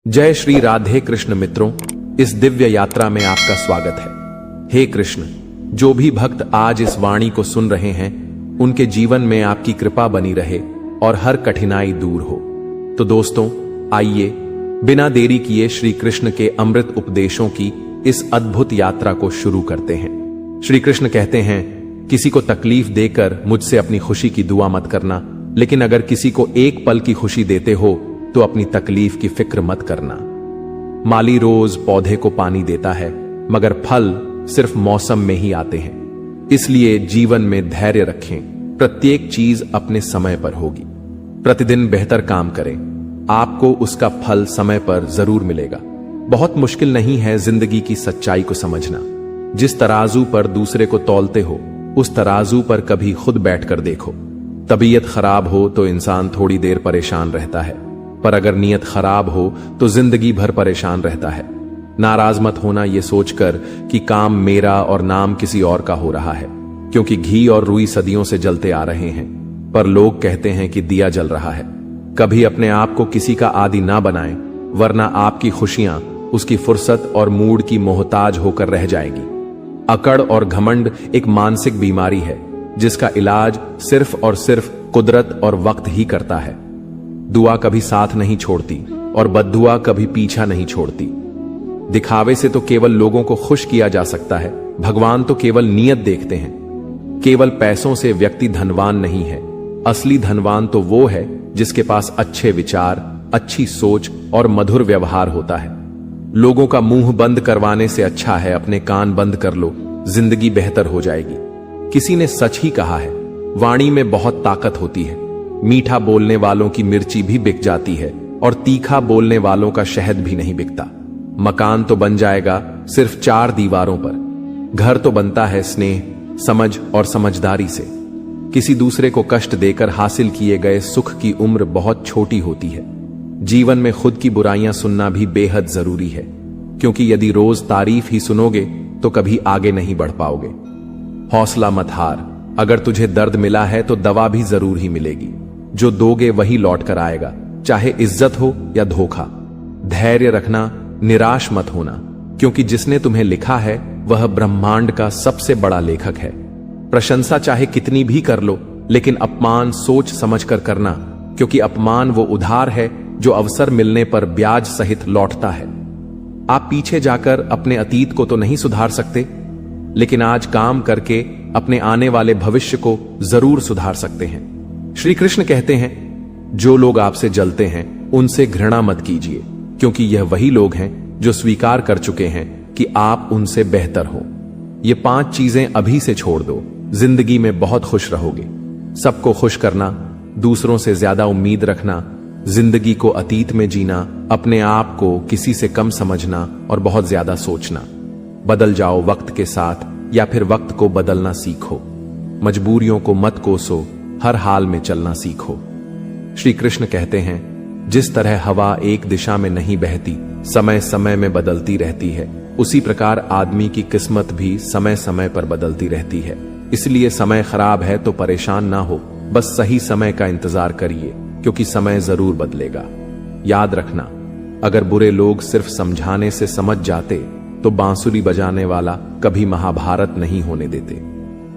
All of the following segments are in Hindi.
जय श्री राधे कृष्ण मित्रों, इस दिव्य यात्रा में आपका स्वागत है। हे कृष्ण, जो भी भक्त आज इस वाणी को सुन रहे हैं उनके जीवन में आपकी कृपा बनी रहे और हर कठिनाई दूर हो। तो दोस्तों, आइए बिना देरी किए श्री कृष्ण के अमृत उपदेशों की इस अद्भुत यात्रा को शुरू करते हैं। श्री कृष्ण कहते हैं, किसी को तकलीफ देकर मुझसे अपनी खुशी की दुआ मत करना, लेकिन अगर किसी को एक पल की खुशी देते हो तो अपनी तकलीफ की फिक्र मत करना। माली रोज पौधे को पानी देता है, मगर फल सिर्फ मौसम में ही आते हैं। इसलिए जीवन में धैर्य रखें, प्रत्येक चीज अपने समय पर होगी। प्रतिदिन बेहतर काम करें, आपको उसका फल समय पर जरूर मिलेगा। बहुत मुश्किल नहीं है जिंदगी की सच्चाई को समझना। जिस तराजू पर दूसरे को तौलते हो उस तराजू पर कभी खुद बैठकर देखो। तबीयत खराब हो तो इंसान थोड़ी देर परेशान रहता है, पर अगर नीयत खराब हो तो जिंदगी भर परेशान रहता है। नाराज मत होना ये सोचकर कि काम मेरा और नाम किसी और का हो रहा है, क्योंकि घी और रुई सदियों से जलते आ रहे हैं, पर लोग कहते हैं कि दिया जल रहा है। कभी अपने आप को किसी का आदी ना बनाएं, वरना आपकी खुशियां उसकी फुर्सत और मूड की मोहताज होकर रह जाएगी। अकड़ और घमंड एक मानसिक बीमारी है जिसका इलाज सिर्फ और सिर्फ कुदरत और वक्त ही करता है। दुआ कभी साथ नहीं छोड़ती और बद्दुआ कभी पीछा नहीं छोड़ती। दिखावे से तो केवल लोगों को खुश किया जा सकता है, भगवान तो केवल नीयत देखते हैं। केवल पैसों से व्यक्ति धनवान नहीं है, असली धनवान तो वो है जिसके पास अच्छे विचार, अच्छी सोच और मधुर व्यवहार होता है। लोगों का मुंह बंद करवाने से अच्छा है अपने कान बंद कर लो, जिंदगी बेहतर हो जाएगी। किसी ने सच ही कहा है, वाणी में बहुत ताकत होती है। मीठा बोलने वालों की मिर्ची भी बिक जाती है और तीखा बोलने वालों का शहद भी नहीं बिकता। मकान तो बन जाएगा सिर्फ 4 दीवारों पर, घर तो बनता है स्नेह, समझ और समझदारी से। किसी दूसरे को कष्ट देकर हासिल किए गए सुख की उम्र बहुत छोटी होती है। जीवन में खुद की बुराइयां सुनना भी बेहद जरूरी है, क्योंकि यदि रोज तारीफ ही सुनोगे तो कभी आगे नहीं बढ़ पाओगे। हौसला मत हार, अगर तुझे दर्द मिला है तो दवा भी जरूर ही मिलेगी। जो दोगे वही लौट कर आएगा, चाहे इज्जत हो या धोखा। धैर्य रखना, निराश मत होना, क्योंकि जिसने तुम्हें लिखा है वह ब्रह्मांड का सबसे बड़ा लेखक है। प्रशंसा चाहे कितनी भी कर लो, लेकिन अपमान सोच समझकर करना, क्योंकि अपमान वो उधार है जो अवसर मिलने पर ब्याज सहित लौटता है। आप पीछे जाकर अपने अतीत को तो नहीं सुधार सकते, लेकिन आज काम करके अपने आने वाले भविष्य को जरूर सुधार सकते हैं। श्री कृष्ण कहते हैं, जो लोग आपसे जलते हैं उनसे घृणा मत कीजिए, क्योंकि यह वही लोग हैं जो स्वीकार कर चुके हैं कि आप उनसे बेहतर हो। ये 5 चीजें अभी से छोड़ दो, जिंदगी में बहुत खुश रहोगे। सबको खुश करना, दूसरों से ज्यादा उम्मीद रखना, जिंदगी को अतीत में जीना, अपने आप को किसी से कम समझना और बहुत ज्यादा सोचना। बदल जाओ वक्त के साथ, या फिर वक्त को बदलना सीखो। मजबूरियों को मत कोसो, हर हाल में चलना सीखो। श्री कृष्ण कहते हैं, जिस तरह हवा एक दिशा में नहीं बहती, समय समय में बदलती रहती है, उसी प्रकार आदमी की किस्मत भी समय समय पर बदलती रहती है। इसलिए समय खराब है तो परेशान ना हो, बस सही समय का इंतजार करिए, क्योंकि समय जरूर बदलेगा। याद रखना, अगर बुरे लोग सिर्फ समझाने से समझ जाते तो बांसुरी बजाने वाला कभी महाभारत नहीं होने देते।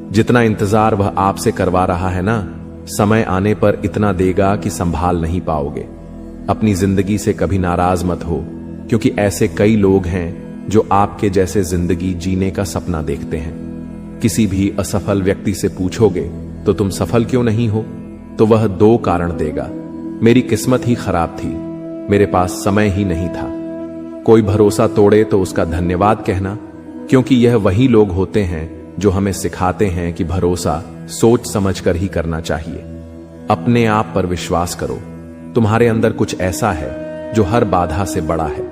जितना इंतजार वह आपसे करवा रहा है ना, समय आने पर इतना देगा कि संभाल नहीं पाओगे। अपनी जिंदगी से कभी नाराज मत हो, क्योंकि ऐसे कई लोग हैं जो आपके जैसे जिंदगी जीने का सपना देखते हैं। किसी भी असफल व्यक्ति से पूछोगे तो तुम सफल क्यों नहीं हो, तो वह 2 कारण देगा। मेरी किस्मत ही खराब थी, मेरे पास समय ही नहीं था। कोई भरोसा तोड़े तो उसका धन्यवाद कहना, क्योंकि यह वही लोग होते हैं जो हमें सिखाते हैं कि भरोसा सोच समझकर ही करना चाहिए। अपने आप पर विश्वास करो, तुम्हारे अंदर कुछ ऐसा है जो हर बाधा से बड़ा है।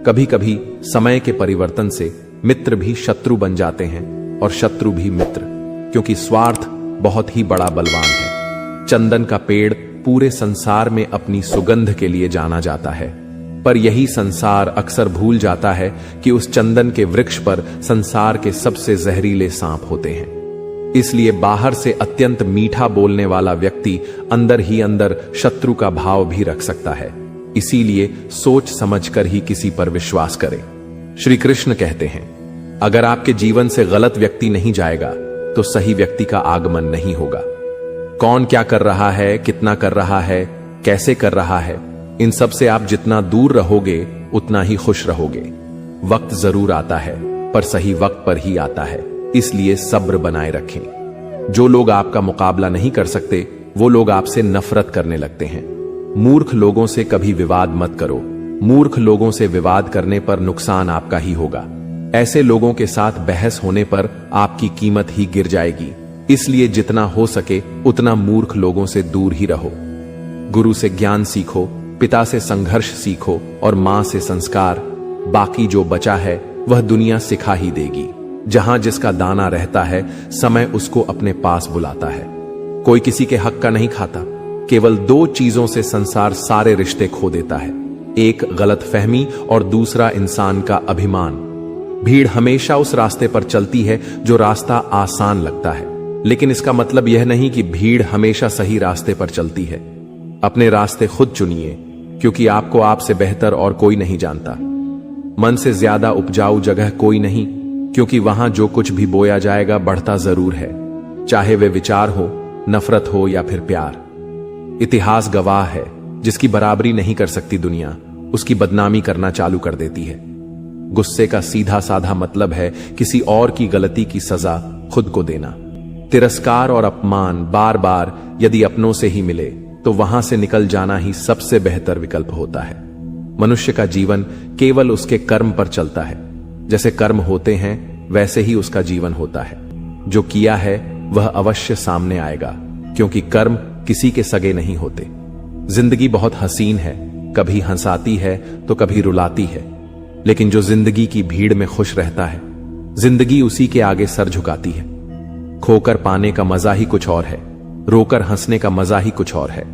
कभी कभी समय के परिवर्तन से मित्र भी शत्रु बन जाते हैं और शत्रु भी मित्र, क्योंकि स्वार्थ बहुत ही बड़ा बलवान है। चंदन का पेड़ पूरे संसार में अपनी सुगंध के लिए जाना जाता है, पर यही संसार अक्सर भूल जाता है कि उस चंदन के वृक्ष पर संसार के सबसे जहरीले सांप होते हैं। इसलिए बाहर से अत्यंत मीठा बोलने वाला व्यक्ति अंदर ही अंदर शत्रु का भाव भी रख सकता है। इसीलिए सोच समझकर ही किसी पर विश्वास करें। श्री कृष्ण कहते हैं, अगर आपके जीवन से गलत व्यक्ति नहीं जाएगा तो सही व्यक्ति का आगमन नहीं होगा। कौन क्या कर रहा है, कितना कर रहा है, कैसे कर रहा है, इन सब से आप जितना दूर रहोगे उतना ही खुश रहोगे। वक्त जरूर आता है पर सही वक्त पर ही आता है, इसलिए सब्र बनाए रखें। जो लोग आपका मुकाबला नहीं कर सकते वो लोग आपसे नफरत करने लगते हैं। मूर्ख लोगों से कभी विवाद मत करो। मूर्ख लोगों से विवाद करने पर नुकसान आपका ही होगा। ऐसे लोगों के साथ बहस होने पर आपकी कीमत ही गिर जाएगी। इसलिए जितना हो सके उतना मूर्ख लोगों से दूर ही रहो। गुरु से ज्ञान सीखो, पिता से संघर्ष सीखो और मां से संस्कार। बाकी जो बचा है वह दुनिया सिखा ही देगी। जहां जिसका दाना रहता है समय उसको अपने पास बुलाता है। कोई किसी के हक का नहीं खाता। केवल दो चीजों से संसार सारे रिश्ते खो देता है, एक गलतफहमी और दूसरा इंसान का अभिमान। भीड़ हमेशा उस रास्ते पर चलती है जो रास्ता आसान लगता है, लेकिन इसका मतलब यह नहीं कि भीड़ हमेशा सही रास्ते पर चलती है। अपने रास्ते खुद चुनिए, क्योंकि आपको आपसे बेहतर और कोई नहीं जानता। मन से ज्यादा उपजाऊ जगह कोई नहीं, क्योंकि वहां जो कुछ भी बोया जाएगा बढ़ता जरूर है, चाहे वे विचार हो, नफरत हो या फिर प्यार। इतिहास गवाह है, जिसकी बराबरी नहीं कर सकती दुनिया, उसकी बदनामी करना चालू कर देती है। गुस्से का सीधा साधा मतलब है किसी और की गलती की सजा खुद को देना। तिरस्कार और अपमान बार बार यदि अपनों से ही मिले तो वहां से निकल जाना ही सबसे बेहतर विकल्प होता है। मनुष्य का जीवन केवल उसके कर्म पर चलता है। जैसे कर्म होते हैं वैसे ही उसका जीवन होता है। जो किया है वह अवश्य सामने आएगा, क्योंकि कर्म किसी के सगे नहीं होते। जिंदगी बहुत हसीन है, कभी हंसाती है तो कभी रुलाती है, लेकिन जो जिंदगी की भीड़ में खुश रहता है, जिंदगी उसी के आगे सर झुकाती है। खोकर पाने का मजा ही कुछ और है, रोकर हंसने का मजा ही कुछ और है।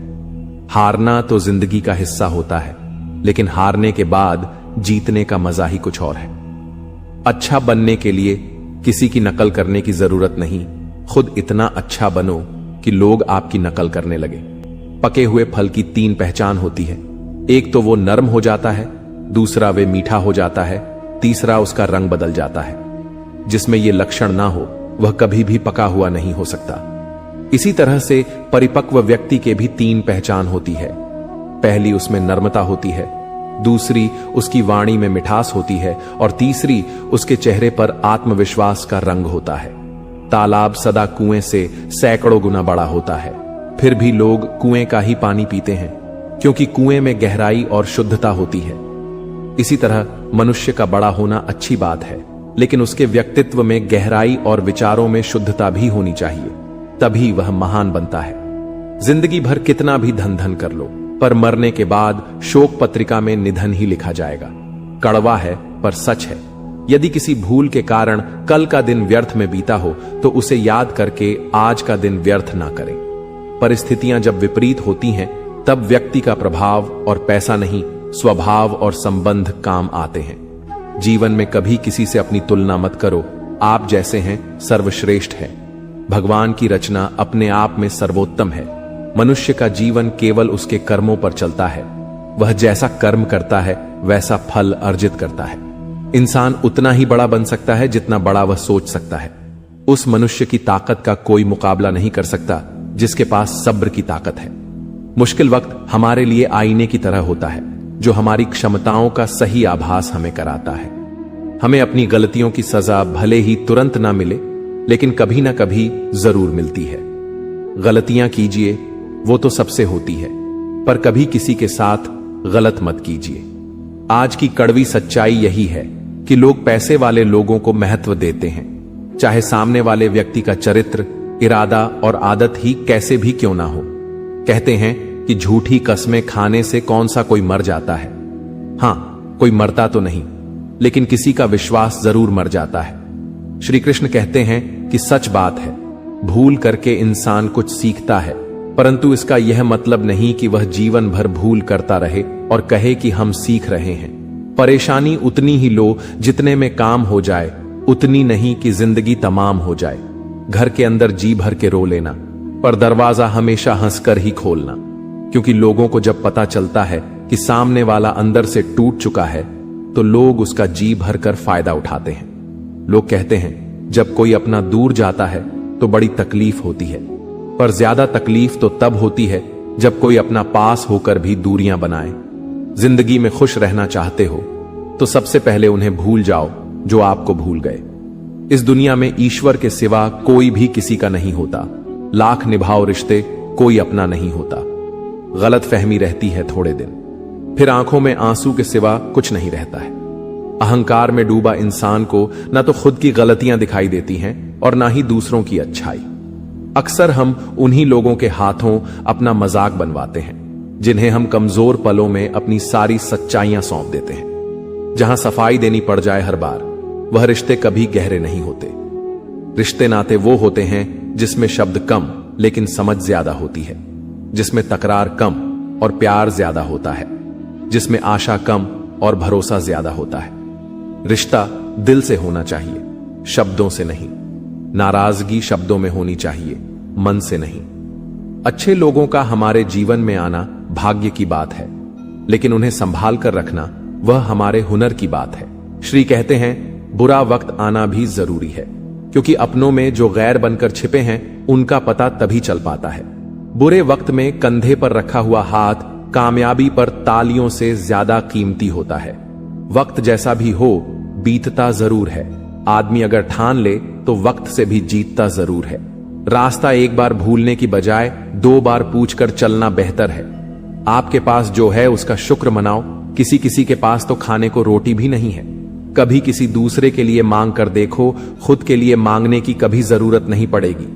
हारना तो जिंदगी का हिस्सा होता है, लेकिन हारने के बाद जीतने का मजा ही कुछ और है। अच्छा बनने के लिए किसी की नकल करने की जरूरत नहीं, खुद इतना अच्छा बनो कि लोग आपकी नकल करने लगे। पके हुए फल की तीन पहचान होती है, एक तो वो नरम हो जाता है, दूसरा वे मीठा हो जाता है, तीसरा उसका रंग बदल जाता है। जिसमें ये लक्षण ना हो वह कभी भी पका हुआ नहीं हो सकता। इसी तरह से परिपक्व व्यक्ति के भी तीन पहचान होती है। पहली उसमें नर्मता होती है, दूसरी उसकी वाणी में मिठास होती है और तीसरी उसके चेहरे पर आत्मविश्वास का रंग होता है। तालाब सदा कुएं से सैकड़ों गुना बड़ा होता है, फिर भी लोग कुएं का ही पानी पीते हैं, क्योंकि कुएं में गहराई और शुद्धता होती है। इसी तरह मनुष्य का बड़ा होना अच्छी बात है, लेकिन उसके व्यक्तित्व में गहराई और विचारों में शुद्धता भी होनी चाहिए, तभी वह महान बनता है। जिंदगी भर कितना भी धन धन कर लो, पर मरने के बाद शोक पत्रिका में निधन ही लिखा जाएगा। कड़वा है पर सच है। यदि किसी भूल के कारण कल का दिन व्यर्थ में बीता हो तो उसे याद करके आज का दिन व्यर्थ ना करें। परिस्थितियां जब विपरीत होती हैं तब व्यक्ति का प्रभाव और पैसा नहीं, स्वभाव और संबंध काम आते हैं। जीवन में कभी किसी से अपनी तुलना मत करो। आप जैसे हैं सर्वश्रेष्ठ है। भगवान की रचना अपने आप में सर्वोत्तम है। मनुष्य का जीवन केवल उसके कर्मों पर चलता है। वह जैसा कर्म करता है वैसा फल अर्जित करता है। इंसान उतना ही बड़ा बन सकता है जितना बड़ा वह सोच सकता है। उस मनुष्य की ताकत का कोई मुकाबला नहीं कर सकता जिसके पास सब्र की ताकत है। मुश्किल वक्त हमारे लिए आईने की तरह होता है, जो हमारी क्षमताओं का सही आभास हमें कराता है। हमें अपनी गलतियों की सजा भले ही तुरंत ना मिले, लेकिन कभी ना कभी जरूर मिलती है। गलतियां कीजिए, वो तो सबसे होती है, पर कभी किसी के साथ गलत मत कीजिए। आज की कड़वी सच्चाई यही है कि लोग पैसे वाले लोगों को महत्व देते हैं, चाहे सामने वाले व्यक्ति का चरित्र, इरादा और आदत ही कैसे भी क्यों ना हो। कहते हैं कि झूठी कस्में खाने से कौन सा कोई मर जाता है। हां, कोई मरता तो नहीं, लेकिन किसी का विश्वास जरूर मर जाता है। श्री कृष्ण कहते हैं कि सच बात है, भूल करके इंसान कुछ सीखता है, परंतु इसका यह मतलब नहीं कि वह जीवन भर भूल करता रहे और कहे कि हम सीख रहे हैं। परेशानी उतनी ही लो जितने में काम हो जाए, उतनी नहीं कि जिंदगी तमाम हो जाए। घर के अंदर जी भर के रो लेना, पर दरवाजा हमेशा हंसकर ही खोलना, क्योंकि लोगों को जब पता चलता है कि सामने वाला अंदर से टूट चुका है तो लोग उसका जी भरकर फायदा उठाते हैं। लोग कहते हैं जब कोई अपना दूर जाता है तो बड़ी तकलीफ होती है, पर ज्यादा तकलीफ तो तब होती है जब कोई अपना पास होकर भी दूरियां बनाए। जिंदगी में खुश रहना चाहते हो तो सबसे पहले उन्हें भूल जाओ जो आपको भूल गए। इस दुनिया में ईश्वर के सिवा कोई भी किसी का नहीं होता। लाख निभाओ रिश्ते, कोई अपना नहीं होता। गलत फहमी रहती है थोड़े दिन, फिर आंखों में आंसू के सिवा कुछ नहीं रहता है। अहंकार में डूबा इंसान को न तो खुद की गलतियां दिखाई देती हैं और ना ही दूसरों की अच्छाई। अक्सर हम उन्हीं लोगों के हाथों अपना मजाक बनवाते हैं जिन्हें हम कमजोर पलों में अपनी सारी सच्चाइयां सौंप देते हैं। जहां सफाई देनी पड़ जाए हर बार, वह रिश्ते कभी गहरे नहीं होते। रिश्ते नाते वो होते हैं जिसमें शब्द कम लेकिन समझ ज्यादा होती है, जिसमें तकरार कम और प्यार ज्यादा होता है, जिसमें आशा कम और भरोसा ज्यादा होता है। रिश्ता दिल से होना चाहिए, शब्दों से नहीं। नाराजगी शब्दों में होनी चाहिए, मन से नहीं। अच्छे लोगों का हमारे जीवन में आना भाग्य की बात है, लेकिन उन्हें संभाल कर रखना वह हमारे हुनर की बात है। श्री कहते हैं बुरा वक्त आना भी जरूरी है, क्योंकि अपनों में जो गैर बनकर छिपे हैं उनका पता तभी चल पाता है। बुरे वक्त में कंधे पर रखा हुआ हाथ कामयाबी पर तालियों से ज्यादा कीमती होता है। वक्त जैसा भी हो बीतता जरूर है। आदमी अगर ठान ले तो वक्त से भी जीतता जरूर है। रास्ता एक बार भूलने की बजाय 2 बार पूछकर चलना बेहतर है। आपके पास जो है उसका शुक्र मनाओ। किसी किसी के पास तो खाने को रोटी भी नहीं है। कभी किसी दूसरे के लिए मांग कर देखो, खुद के लिए मांगने की कभी जरूरत नहीं पड़ेगी।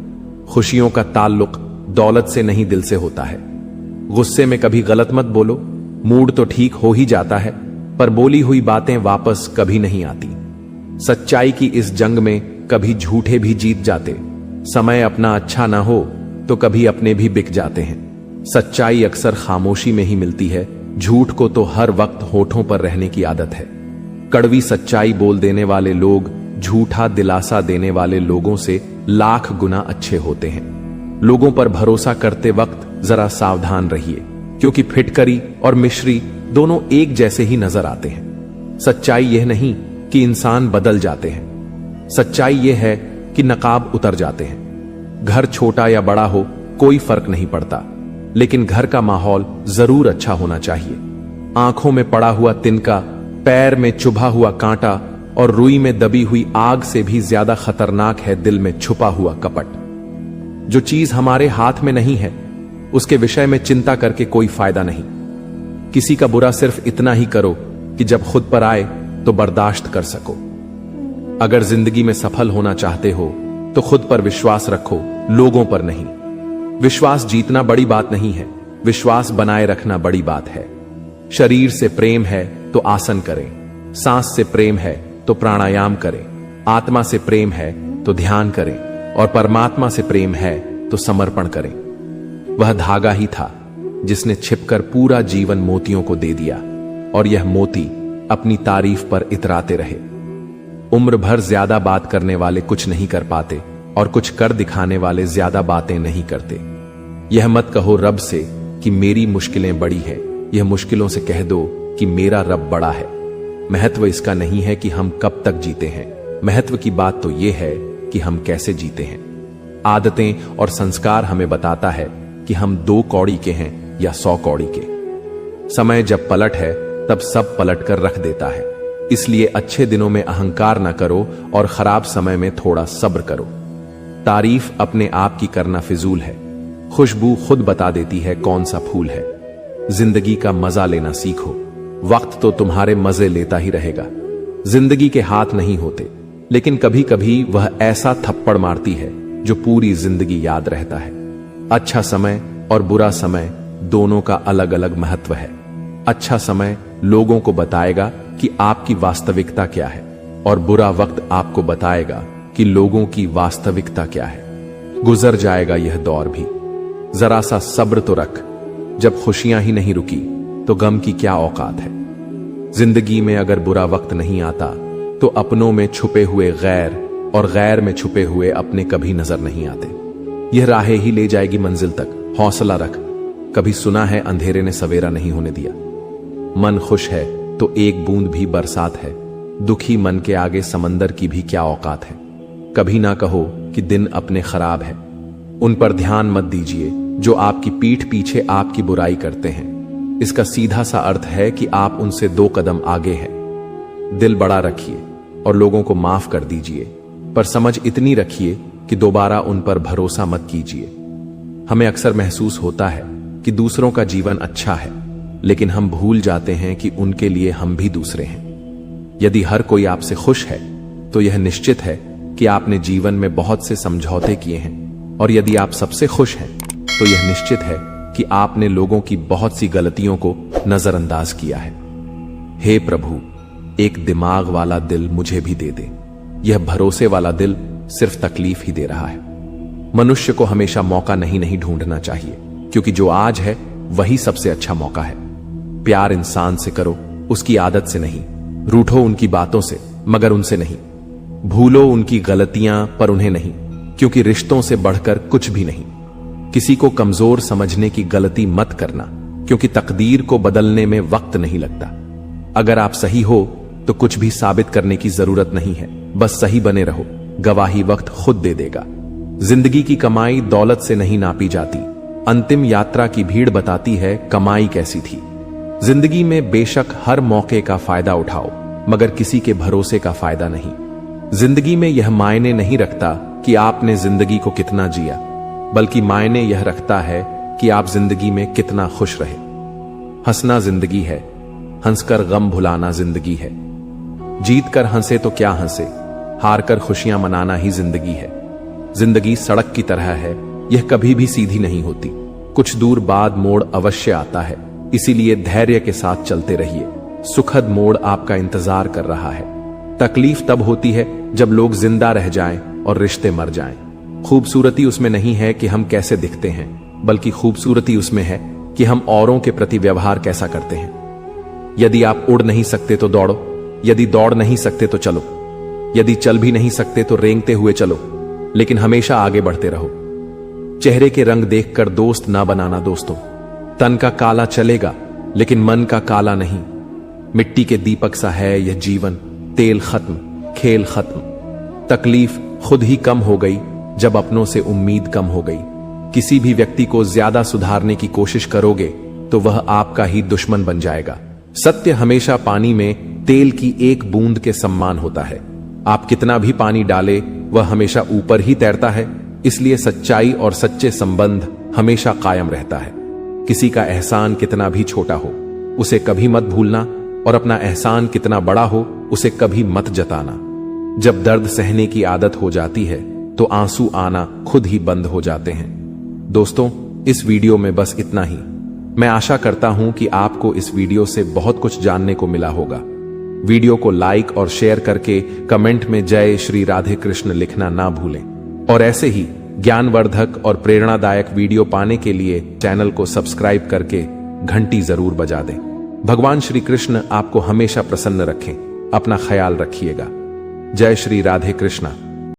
खुशियों का ताल्लुक दौलत से नहीं दिल से होता है। गुस्से में कभी गलत मत बोलो। मूड तो ठीक हो ही जाता है, पर बोली हुई बातें वापस कभी नहीं आती। सच्चाई की इस जंग में कभी झूठे भी जीत जाते। समय अपना अच्छा ना हो तो कभी अपने भी बिक जाते हैं। सच्चाई अक्सर खामोशी में ही मिलती है। झूठ को तो हर वक्त होठों पर रहने की आदत है। कड़वी सच्चाई बोल देने वाले लोग झूठा दिलासा देने वाले लोगों से लाख गुना अच्छे होते हैं। लोगों पर भरोसा करते वक्त जरा सावधान रहिए, क्योंकि फिटकरी और मिश्री दोनों एक जैसे ही नजर आते हैं। सच्चाई यह नहीं कि इंसान बदल जाते हैं, सच्चाई यह है कि नकाब उतर जाते हैं। घर छोटा या बड़ा हो कोई फर्क नहीं पड़ता, लेकिन घर का माहौल जरूर अच्छा होना चाहिए। आंखों में पड़ा हुआ तिनका, पैर में चुभा हुआ कांटा और रुई में दबी हुई आग से भी ज्यादा खतरनाक है दिल में छुपा हुआ कपट। जो चीज हमारे हाथ में नहीं है उसके विषय में चिंता करके कोई फायदा नहीं। किसी का बुरा सिर्फ इतना ही करो कि जब खुद पर आए तो बर्दाश्त कर सको। अगर जिंदगी में सफल होना चाहते हो तो खुद पर विश्वास रखो, लोगों पर नहीं। विश्वास जीतना बड़ी बात नहीं है, विश्वास बनाए रखना बड़ी बात है। शरीर से प्रेम है तो आसन करें, सांस से प्रेम है तो प्राणायाम करें, आत्मा से प्रेम है तो ध्यान करें और परमात्मा से प्रेम है तो समर्पण करें। वह धागा ही था जिसने छिपकर पूरा जीवन मोतियों को दे दिया, और यह मोती अपनी तारीफ पर इतराते रहे। उम्र भर ज्यादा बात करने वाले कुछ नहीं कर पाते, और कुछ कर दिखाने वाले ज्यादा बातें नहीं करते। यह मत कहो रब से कि मेरी मुश्किलें बड़ी है, यह मुश्किलों से कह दो कि मेरा रब बड़ा है। महत्व इसका नहीं है कि हम कब तक जीते हैं, महत्व की बात तो यह है कि हम कैसे जीते हैं। आदतें और संस्कार हमें बताता है कि हम 2 कौड़ी के हैं या 100 कौड़ी के। समय जब पलट है तब सब पलट कर रख देता है। इसलिए अच्छे दिनों में अहंकार न करो और खराब समय में थोड़ा सब्र करो। तारीफ अपने आप की करना फिजूल है। खुशबू खुद बता देती है कौन सा फूल है। जिंदगी का मजा लेना सीखो। वक्त तो तुम्हारे मजे लेता ही रहेगा। जिंदगी के हाथ नहीं होते, लेकिन कभी कभी वह ऐसा थप्पड़ मारती है जो पूरी जिंदगी याद रहता है। अच्छा समय और बुरा समय दोनों का अलग अलग महत्व है। अच्छा समय लोगों को बताएगा कि आपकी वास्तविकता क्या है, और बुरा वक्त आपको बताएगा कि लोगों की वास्तविकता क्या है। गुजर जाएगा यह दौर भी, जरा सा सब्र तो रख। जब खुशियां ही नहीं रुकी तो गम की क्या औकात है। जिंदगी में अगर बुरा वक्त नहीं आता तो अपनों में छुपे हुए गैर और गैर में छुपे हुए अपने कभी नजर नहीं आते। यह राहें ही ले जाएगी मंजिल तक। हौसला रख। कभी सुना है अंधेरे ने सवेरा नहीं होने दिया। मन खुश है तो एक बूंद भी बरसात है, दुखी मन के आगे समंदर की भी क्या औकात है। कभी ना कहो कि दिन अपने खराब है, उन पर ध्यान मत दीजिए जो आपकी पीठ पीछे आपकी बुराई करते हैं। इसका सीधा सा अर्थ है कि आप उनसे 2 कदम आगे हैं। दिल बड़ा रखिए और लोगों को माफ कर दीजिए, पर समझ इतनी रखिए कि दोबारा उन पर भरोसा मत कीजिए। हमें अक्सर महसूस होता है कि दूसरों का जीवन अच्छा है, लेकिन हम भूल जाते हैं कि उनके लिए हम भी दूसरे हैं। यदि हर कोई आपसे खुश है तो यह निश्चित है कि आपने जीवन में बहुत से समझौते किए हैं, और यदि आप सबसे खुश हैं तो यह निश्चित है कि आपने लोगों की बहुत सी गलतियों को नजरअंदाज किया है। हे प्रभु, एक दिमाग वाला दिल मुझे भी दे दे। यह भरोसे वाला दिल सिर्फ तकलीफ ही दे रहा है। मनुष्य को हमेशा मौका नहीं ढूंढना चाहिए, क्योंकि जो आज है वही सबसे अच्छा मौका है। प्यार इंसान से करो, उसकी आदत से नहीं। रूठो उनकी बातों से, मगर उनसे नहीं। भूलो उनकी गलतियां, पर उन्हें नहीं, क्योंकि रिश्तों से बढ़कर कुछ भी नहीं। किसी को कमजोर समझने की गलती मत करना, क्योंकि तकदीर को बदलने में वक्त नहीं लगता। अगर आप सही हो तो कुछ भी साबित करने की जरूरत नहीं है, बस सही बने रहो। गवाही वक्त खुद दे देगा। जिंदगी की कमाई दौलत से नहीं नापी जाती। अंतिम यात्रा की भीड़ बताती है कमाई कैसी थी। जिंदगी में बेशक हर मौके का फायदा उठाओ, मगर किसी के भरोसे का फायदा नहीं। जिंदगी में यह मायने नहीं रखता कि आपने जिंदगी को कितना जिया, बल्कि मायने यह रखता है कि आप जिंदगी में कितना खुश रहे। हंसना जिंदगी है, हंसकर गम भुलाना जिंदगी है। जीत कर हंसे तो क्या हंसे, हार कर खुशियां मनाना ही जिंदगी है। जिंदगी सड़क की तरह है, यह कभी भी सीधी नहीं होती। कुछ दूर बाद मोड़ अवश्य आता है, इसीलिए धैर्य के साथ चलते रहिए। सुखद मोड़ आपका इंतजार कर रहा है। तकलीफ तब होती है जब लोग जिंदा रह जाएं और रिश्ते मर जाएं। खूबसूरती उसमें नहीं है कि हम कैसे दिखते हैं, बल्कि खूबसूरती उसमें है कि हम औरों के प्रति व्यवहार कैसा करते हैं। यदि आप उड़ नहीं सकते तो दौड़ो, यदि दौड़ नहीं सकते तो चलो, यदि चल भी नहीं सकते तो रेंगते हुए चलो, लेकिन हमेशा आगे बढ़ते रहो। चेहरे के रंग देखकर दोस्त ना बनाना दोस्तों। तन का काला चलेगा, लेकिन मन का काला नहीं। मिट्टी के दीपक सा है यह जीवन, तेल खत्म, खेल खत्म। तकलीफ खुद ही कम हो गई जब अपनों से उम्मीद कम हो गई। किसी भी व्यक्ति को ज्यादा सुधारने की कोशिश करोगे तो वह आपका ही दुश्मन बन जाएगा। सत्य हमेशा पानी में तेल की एक बूंद के समान होता है। आप कितना भी पानी डाले वह हमेशा ऊपर ही तैरता है। इसलिए सच्चाई और सच्चे संबंध हमेशा कायम रहता है। किसी का एहसान कितना भी छोटा हो उसे कभी मत भूलना, और अपना एहसान कितना बड़ा हो उसे कभी मत जताना। जब दर्द सहने की आदत हो जाती है तो आंसू आना खुद ही बंद हो जाते हैं। दोस्तों, इस वीडियो में बस इतना ही। मैं आशा करता हूं कि आपको इस वीडियो से बहुत कुछ जानने को मिला होगा। वीडियो को लाइक और शेयर करके कमेंट में जय श्री राधे कृष्ण लिखना ना भूलें, और ऐसे ही ज्ञानवर्धक और प्रेरणादायक वीडियो पाने के लिए चैनल को सब्सक्राइब करके घंटी जरूर बजा दें। भगवान श्री कृष्ण आपको हमेशा प्रसन्न रखें। अपना ख्याल रखिएगा। जय श्री राधे कृष्ण।